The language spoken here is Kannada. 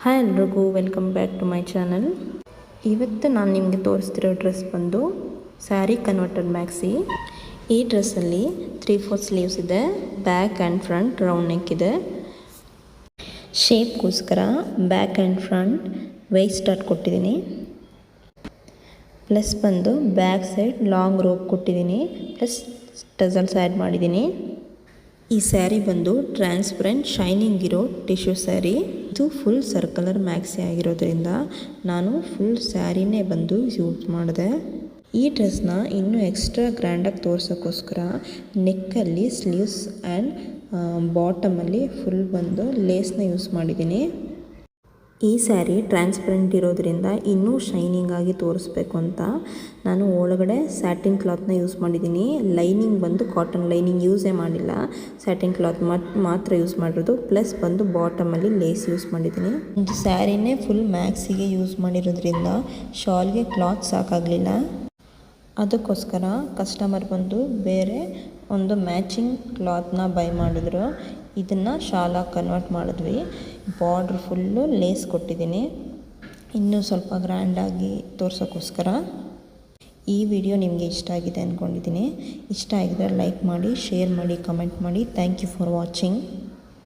ಹಾಯ್ ಎಲ್ರಿಗೂ welcome back to my channel. ಇವತ್ತು ನಾನು ನಿಮಗೆ ತೋರಿಸ್ತಿರೋ ಡ್ರೆಸ್ ಬಂದು ಸ್ಯಾರಿ ಕನ್ವರ್ಟೆಡ್ ಮ್ಯಾಕ್ಸಿ. ಈ ಡ್ರೆಸ್ಸಲ್ಲಿ 3/4 ಸ್ಲೀವ್ಸ್ ಇದೆ, back and front round neck ಇದೆ. ಶೇಪ್ಗೋಸ್ಕರ back and front waist start ಕೊಟ್ಟಿದ್ದೀನಿ, ಪ್ಲಸ್ ಬಂದು ಬ್ಯಾಕ್ ಸೈಡ್ ಲಾಂಗ್ ರೋಪ್ ಕೊಟ್ಟಿದ್ದೀನಿ, ಪ್ಲಸ್ ಟಸಲ್ಸ್ ಆ್ಯಡ್ ಮಾಡಿದ್ದೀನಿ. ಈ ಸ್ಯಾರಿ ಬಂದು ಟ್ರಾನ್ಸ್ಪರೆಂಟ್ ಶೈನಿಂಗ್ ಇರೋ ಟಿಶ್ಯೂ ಸ್ಯಾರಿ. ಇದು ಫುಲ್ ಸರ್ಕಲರ್ ಮ್ಯಾಕ್ಸಿ ಆಗಿರೋದ್ರಿಂದ ನಾನು ಫುಲ್ ಸ್ಯಾರಿನೇ ಬಂದು ಯೂಸ್ ಮಾಡಿದೆ. ಈ ಡ್ರೆಸ್ನ ಇನ್ನೂ ಎಕ್ಸ್ಟ್ರಾ ಗ್ರ್ಯಾಂಡಾಗಿ ತೋರ್ಸೋಕ್ಕೋಸ್ಕರ ನೆಕ್ಕಲ್ಲಿ ಸ್ಲೀವ್ಸ್ ಆ್ಯಂಡ್ ಬಾಟಮಲ್ಲಿ ಫುಲ್ ಬಂದು ಲೇಸ್ನ ಯೂಸ್ ಮಾಡಿದ್ದೀನಿ. ಈ ಸ್ಯಾರಿ ಟ್ರಾನ್ಸ್ಪರೆಂಟ್ ಇರೋದ್ರಿಂದ ಇನ್ನೂ ಶೈನಿಂಗ್ ಆಗಿ ತೋರಿಸ್ಬೇಕು ಅಂತ ನಾನು ಒಳಗಡೆ ಸ್ಯಾಟಿನ್ ಕ್ಲಾತ್ನ ಯೂಸ್ ಮಾಡಿದ್ದೀನಿ. ಲೈನಿಂಗ್ ಬಂದು ಕಾಟನ್ ಲೈನಿಂಗ್ ಯೂಸೇ ಮಾಡಿಲ್ಲ, ಸ್ಯಾಟಿನ್ ಕ್ಲಾತ್ ಮಾತ್ರ ಯೂಸ್ ಮಾಡಿರೋದು. ಪ್ಲಸ್ ಬಂದು ಬಾಟಮಲ್ಲಿ ಲೇಸ್ ಯೂಸ್ ಮಾಡಿದ್ದೀನಿ. ಒಂದು ಸ್ಯಾರಿನೇ ಫುಲ್ ಮ್ಯಾಕ್ಸಿಗೆ ಯೂಸ್ ಮಾಡಿರೋದ್ರಿಂದ ಶಾಲ್ಗೆ ಕ್ಲಾತ್ ಸಾಕಾಗಲಿಲ್ಲ. ಅದಕ್ಕೋಸ್ಕರ ಕಸ್ಟಮರ್ ಬಂದು ಬೇರೆ ಒಂದು ಮ್ಯಾಚಿಂಗ್ ಕ್ಲಾತ್ನ ಬೈ ಮಾಡಿದ್ರು. ಇದನ್ನು ಶಾಲಾಗಿ ಕನ್ವರ್ಟ್ ಮಾಡಿದ್ವಿ. ಬಾರ್ಡ್ರ್ ಫುಲ್ಲು ಲೇಸ್ ಕೊಟ್ಟಿದ್ದೀನಿ, ಇನ್ನೂ ಸ್ವಲ್ಪ ಗ್ರ್ಯಾಂಡಾಗಿ ತೋರ್ಸೋಕ್ಕೋಸ್ಕರ. ಈ ವಿಡಿಯೋ ನಿಮಗೆ ಇಷ್ಟ ಆಗಿದೆ ಅಂದ್ಕೊಂಡಿದ್ದೀನಿ. ಇಷ್ಟ ಆಗಿದ್ರೆ ಲೈಕ್ ಮಾಡಿ, ಶೇರ್ ಮಾಡಿ, ಕಮೆಂಟ್ ಮಾಡಿ. Thank you for watching.